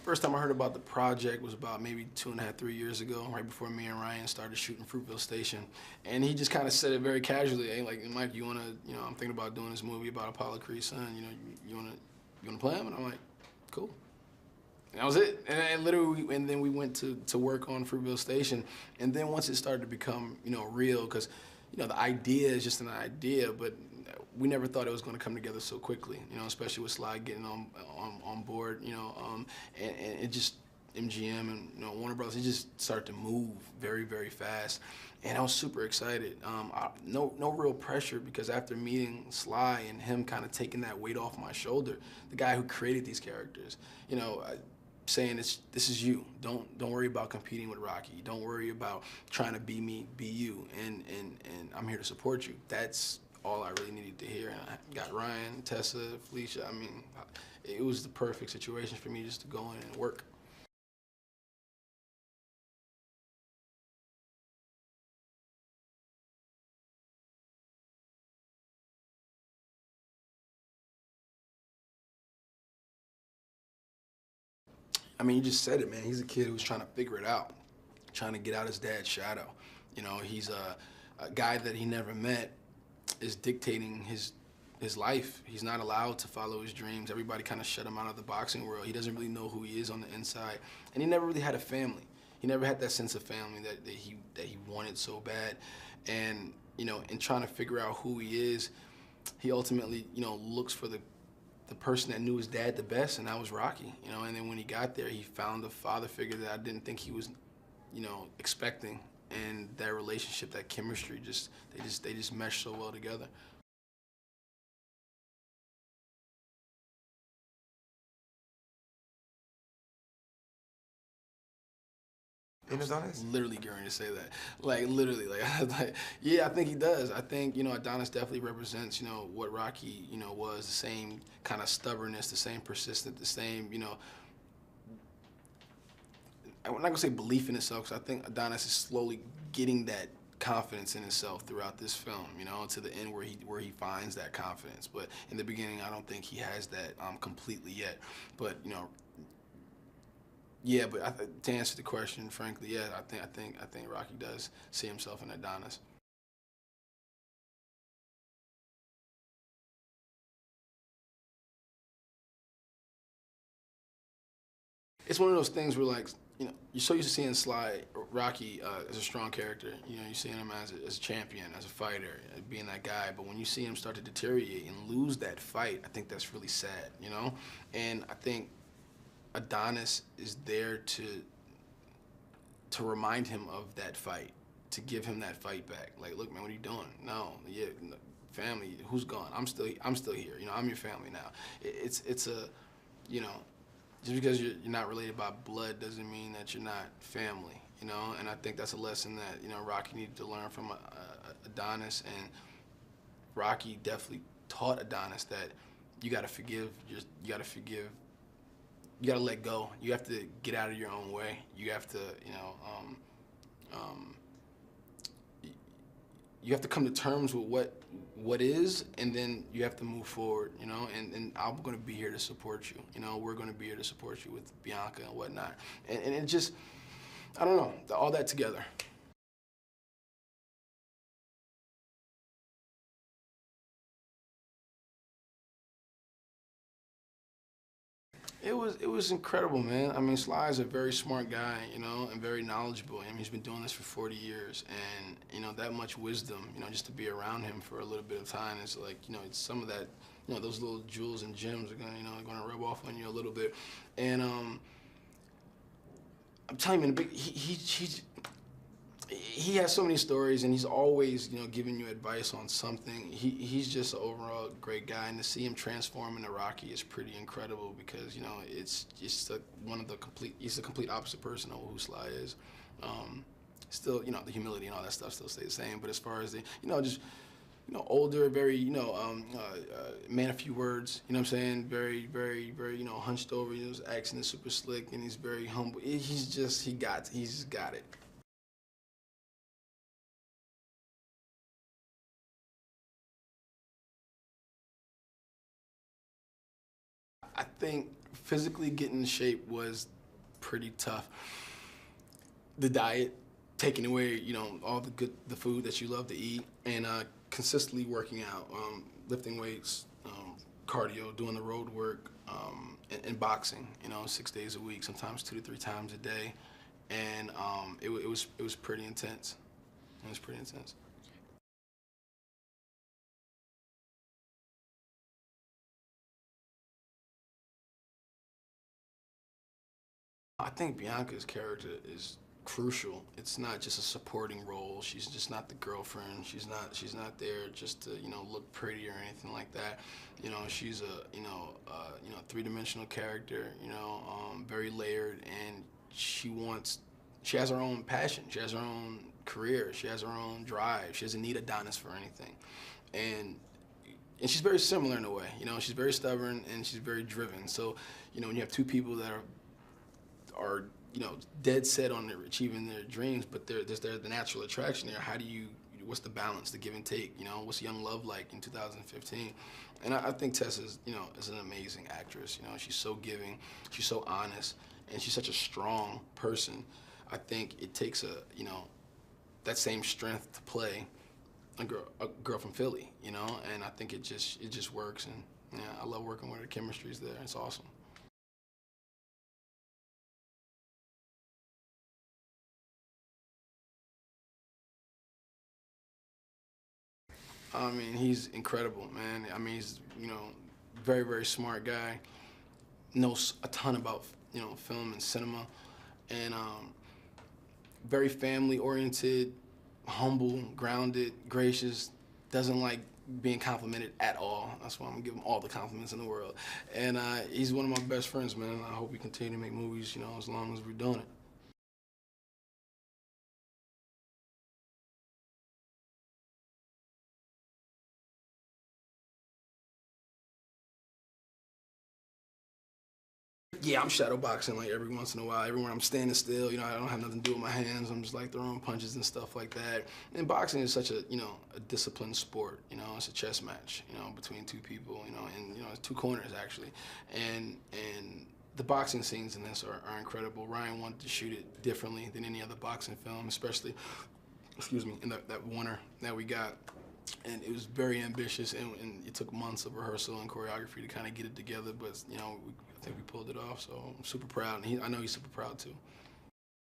First time I heard about the project was about maybe 2.5, 3 years ago, right before me and Ryan started shooting Fruitville Station. And he just kind of said it very casually, hey, like, Mike, you wanna, I'm thinking about doing this movie about Apollo Creed's son, you wanna play him? And I'm like, cool. And that was it. And literally, and then we went to work on Fruitville Station. And then once it started to become, real, because, the idea is just an idea, but we never thought it was going to come together so quickly, especially with Sly getting on board, and it just, MGM and Warner Brothers, it just started to move very, very fast. And I was super excited. No real pressure, because after meeting Sly and him kind of taking that weight off my shoulder, the guy who created these characters, saying this is you. Don't worry about competing with Rocky. Don't worry about trying to be me, be you. And I'm here to support you. That's all I really needed to hear. And I got Ryan, Tessa, Felicia. I mean, it was the perfect situation for me just to go in and work. I mean, you just said it, man. He's a kid who's trying to figure it out, trying to get out his dad's shadow. He's a guy that he never met is dictating his life. He's not allowed to follow his dreams. Everybody kind of shut him out of the boxing world. He doesn't really know who he is on the inside, and he never really had a family. He never had that sense of family that he wanted so bad, and in trying to figure out who he is, he ultimately looks for the person that knew his dad the best, and that was Rocky. And then when he got there, he found a father figure that I didn't think he was expecting, and that relationship, that chemistry, they just mesh so well together. In Adonis? Literally going to say that, like literally, like, yeah, I think he does. I think Adonis definitely represents what Rocky was, the same kind of stubbornness, the same persistent, the same I'm not gonna say belief in himself, because I think Adonis is slowly getting that confidence in himself throughout this film, to the end where he finds that confidence. But in the beginning, I don't think he has that completely yet. But yeah. But to answer the question, frankly, yeah, I think Rocky does see himself in Adonis. It's one of those things where, like, you're so used to seeing Rocky as a strong character. You're seeing him as a champion, as a fighter, being that guy. But when you see him start to deteriorate and lose that fight, I think that's really sad, And I think Adonis is there to remind him of that fight, to give him that fight back. Like, look, man, what are you doing? No, yeah, no, family, who's gone? I'm still here. I'm your family now. It's a, you know, just because you're not related by blood doesn't mean that you're not family, And I think that's a lesson that, Rocky needed to learn from Adonis, and Rocky definitely taught Adonis that you gotta forgive, you gotta let go. You have to get out of your own way. You have to, um, you have to come to terms with what is, and then you have to move forward, and I'm gonna be here to support you, we're gonna be here to support you with Bianca and whatnot. And it just, I don't know, all that together. It was incredible, man. I mean, Sly is a very smart guy, and very knowledgeable. I mean, he's been doing this for 40 years, and that much wisdom, just to be around him for a little bit of time is like, it's some of that, those little jewels and gems are gonna rub off on you a little bit, and I'm telling you, man, he has so many stories, and he's always, giving you advice on something. He's just an overall great guy, and to see him transform into Rocky is pretty incredible, because it's just he's the complete opposite person of who Sly is. Still, the humility and all that stuff still stays the same, but as far as the, just older, very, man of few words, what I'm saying? Very, very, very, hunched over, his accent is super slick, and he's very humble. He's just got it. I think physically getting in shape was pretty tough. The diet, taking away, all the food that you love to eat, and consistently working out, lifting weights, cardio, doing the road work, and boxing. 6 days a week, sometimes 2 to 3 times a day, and it was pretty intense. It was pretty intense. I think Bianca's character is crucial. It's not just a supporting role. She's just not the girlfriend. She's not there just to look pretty or anything like that. She's a three-dimensional character. Very layered, and she has her own passion. She has her own career. She has her own drive. She doesn't need Adonis for anything, and she's very similar in a way. She's very stubborn and she's very driven. So when you have two people that are dead set on achieving their dreams, but there's the natural attraction there. What's the balance, the give and take? What's young love like in 2015? And I think Tessa is an amazing actress. She's so giving, she's so honest, and she's such a strong person. I think it takes that same strength to play a girl from Philly, and I think it just works. And yeah, I love working with her. The chemistry's there. It's awesome. I mean, he's incredible, man. I mean, he's very, very smart guy. Knows a ton about film and cinema, and very family oriented, humble, grounded, gracious. Doesn't like being complimented at all. That's why I'm gonna give him all the compliments in the world. And he's one of my best friends, man. I hope we continue to make movies, as long as we're doing it. Yeah, I'm shadow boxing like every once in a while. Everywhere I'm standing still, I don't have nothing to do with my hands. I'm just like throwing punches and stuff like that. And boxing is such a disciplined sport. It's a chess match, between two people, and it's two corners actually. And the boxing scenes in this are incredible. Ryan wanted to shoot it differently than any other boxing film, especially, excuse me, in that winner that we got. And it was very ambitious, and it took months of rehearsal and choreography to kind of get it together. But I think we pulled it off. So I'm super proud, and I know he's super proud too.